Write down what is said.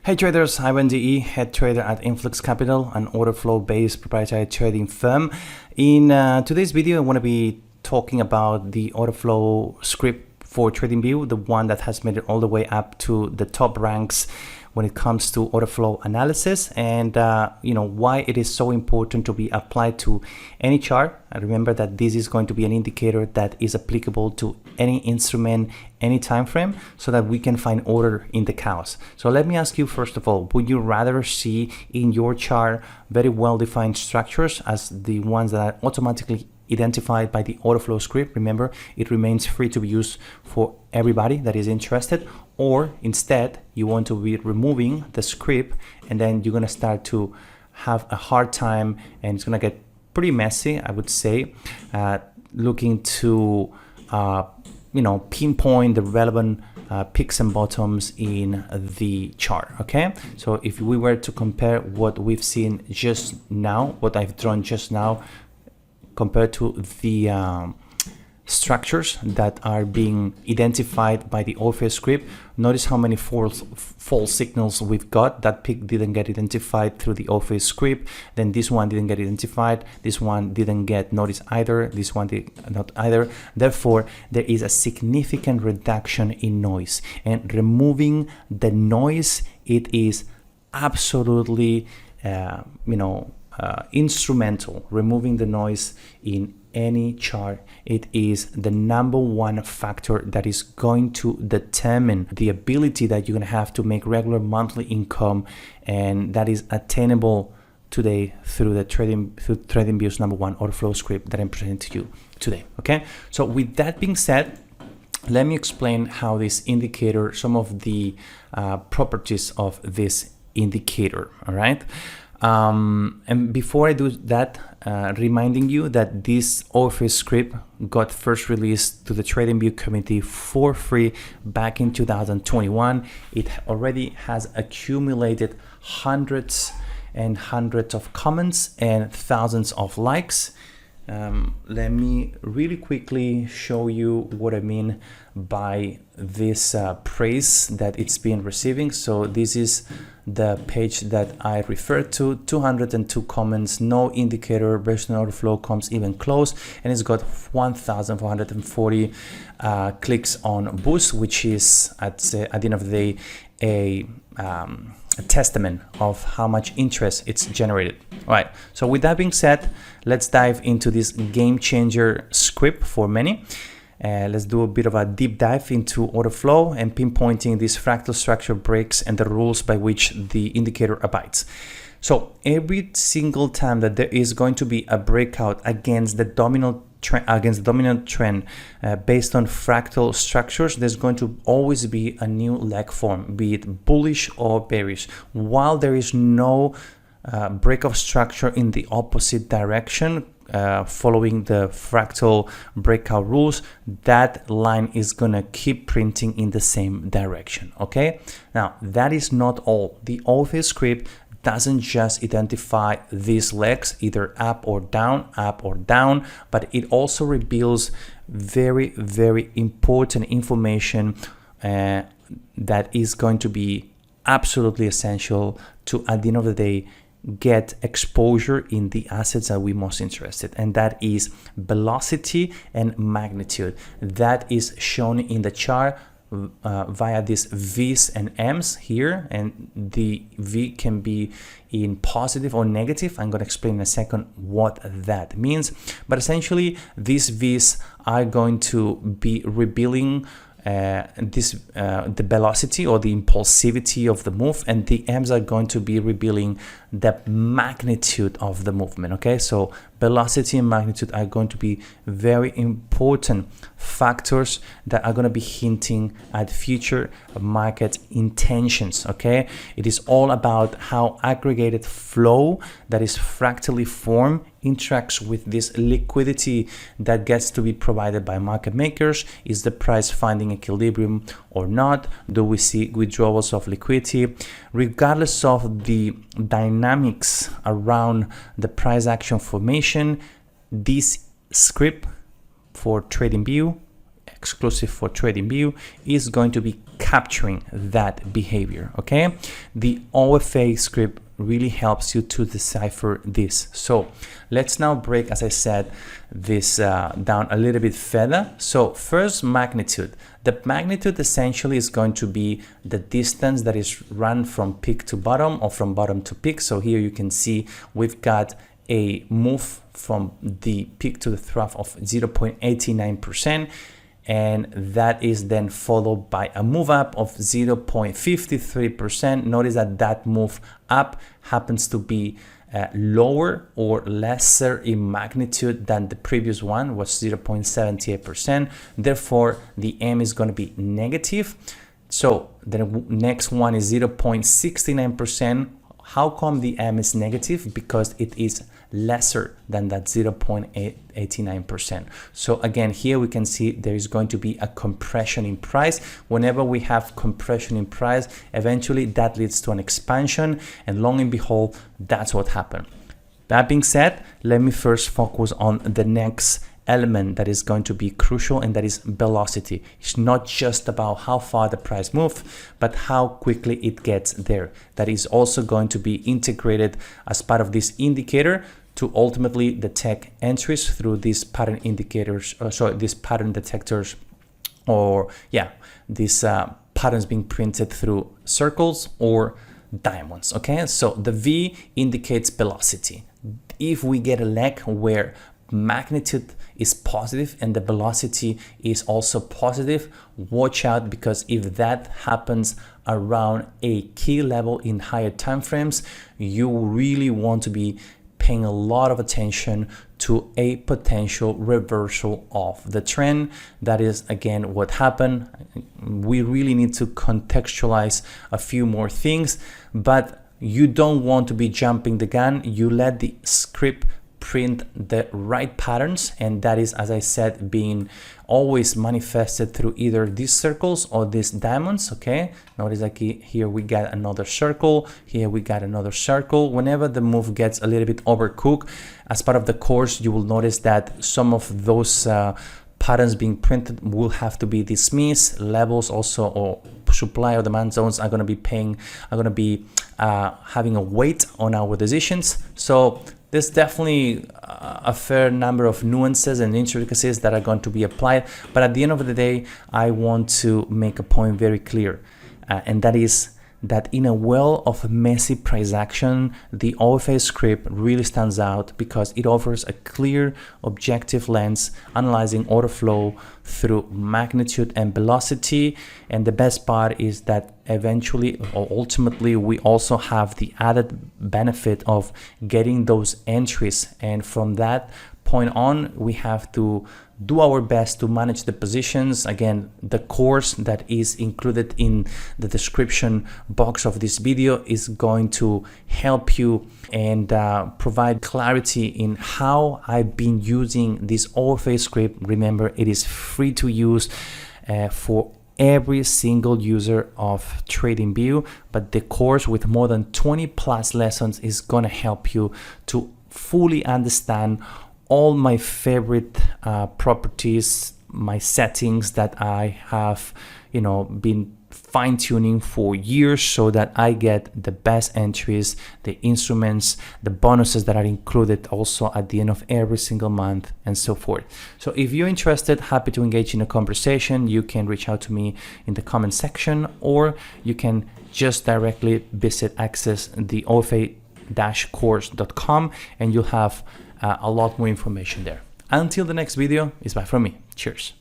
Hey traders, I'm DE, head trader at Influx Capital, an Autoflow-based proprietary trading firm. In today's video, I want to be talking about the Autoflow script for TradingView, the one that has made it all the way up to the top ranks when it comes to Autoflow analysis, and why it is so important to be applied to any chart. And remember that this is going to be an indicator that is applicable to any instrument, any time frame, so that we can find order in the chaos. So let me ask you, first of all, would you rather see in your chart very well-defined structures as the ones that are automatically identified by the Autoflow script? Remember, it remains free to be used for everybody that is interested. Or instead, you want to be removing the script, and then you're going to start to have a hard time, and it's going to get pretty messy, I would say, looking to pinpoint the relevant peaks and bottoms in the chart. Okay, so if we were to compare what we've seen just now, what I've drawn just now, compared to the structures that are being identified by the Autoflow script, notice how many false signals we've got. That peak didn't get identified through the Autoflow script, then this one didn't get identified, this one didn't get noticed either, this one did not either. Therefore, there is a significant reduction in noise, and removing the noise, it is absolutely instrumental. Removing the noise in any chart, it is the #1 factor that is going to determine the ability that you're going to have to make regular monthly income, and that is attainable today through the TradingView's #1 Autoflow script that I'm presenting to you today. Okay, so with that being said, let me explain how this indicator, some of the properties of this indicator. All right. And before I do that, reminding you that this Autoflow script got first released to the TradingView community for free back in 2021. It already has accumulated hundreds and hundreds of comments and thousands of likes. Let me really quickly show you what I mean by this praise that it's been receiving. So this is the page that I referred to, 202 comments, no indicator version Autoflow comes even close, and it's got 1,440 clicks on boost, which is at the end of the day a testament of how much interest it's generated. All right, so with that being said, let's dive into this game changer script for many. Let's do a bit of a deep dive into Autoflow and pinpointing these fractal structure breaks and the rules by which the indicator abides. So every single time that there is going to be a breakout against the dominant trend, based on fractal structures, there's going to always be a new leg form, be it bullish or bearish. While there is no break of structure in the opposite direction, following the fractal breakout rules, that line is gonna keep printing in the same direction. Okay, now that is not all. The Autoflow script doesn't just identify these legs, either up or down, but it also reveals very, very important information that is going to be absolutely essential to, at the end of the day, get exposure in the assets that we're most interested, and that is velocity and magnitude. That is shown in the chart via these V's and M's here, and the V can be in positive or negative. I'm going to explain in a second what that means, but essentially these V's are going to be revealing the velocity or the impulsivity of the move, and the M's are going to be revealing the magnitude of the movement. Okay, so velocity and magnitude are going to be very important factors that are going to be hinting at future market intentions. Okay, it is all about how aggregated flow that is fractally formed interacts with this liquidity that gets to be provided by market makers. Is the price finding equilibrium or not? Do we see withdrawals of liquidity? Regardless of the dynamics around the price action formation, this script for TradingView, exclusive for TradingView, is going to be capturing that behavior, okay? The OFA script really helps you to decipher this. So let's now break, as I said, this down a little bit further. So first, magnitude. The magnitude essentially is going to be the distance that is run from peak to bottom or from bottom to peak. So here you can see we've got a move from the peak to the trough of 0.89%. And that is then followed by a move up of 0.53%. Notice that that move up happens to be lower or lesser in magnitude than the previous one, was 0.78%. Therefore, the M is going to be negative. So the next one is 0.69%. How come the M is negative? Because it is lesser than that 0.89%. So again, here we can see there is going to be a compression in price. Whenever we have compression in price, eventually that leads to an expansion, and long and behold, that's what happened. That being said, let me first focus on the next element that is going to be crucial, and that is velocity. It's not just about how far the price moves, but how quickly it gets there. That is also going to be integrated as part of this indicator to ultimately detect entries through these pattern indicators, these pattern detectors, or these patterns being printed through circles or diamonds. Okay, so the V indicates velocity. If we get a leg where magnitude is positive and the velocity is also positive, watch out, because if that happens around a key level in higher time frames, you really want to be paying a lot of attention to a potential reversal of the trend. That is again what happened. We really need to contextualize a few more things, but you don't want to be jumping the gun. You let the script print the right patterns, and that is, as I said, being always manifested through either these circles or these diamonds. Okay, notice like here we got another circle, here we got another circle. Whenever the move gets a little bit overcooked, as part of the course, you will notice that some of those patterns being printed will have to be dismissed. Levels also, or supply or demand zones, are going to be having a weight on our decisions. So there's definitely a fair number of nuances and intricacies that are going to be applied, but at the end of the day, I want to make a point very clear, and that is that in a well of messy price action, the OFA script really stands out because it offers a clear, objective lens analyzing order flow through magnitude and velocity. And the best part is that eventually or ultimately we also have the added benefit of getting those entries, and from that point on we have to do our best to manage the positions. Again, the course that is included in the description box of this video is going to help you and provide clarity in how I've been using this OFA script. Remember, it is free to use for every single user of TradingView, but the course with more than 20 plus lessons is going to help you to fully understand all my favorite properties, my settings that I have, been fine-tuning for years so that I get the best entries, the instruments, the bonuses that are included also at the end of every single month, and so forth. So if you're interested, happy to engage in a conversation. You can reach out to me in the comment section, or you can just directly visit access the ofa-course.com, and you'll have a lot more information there. Until the next video, it's bye from me. Cheers.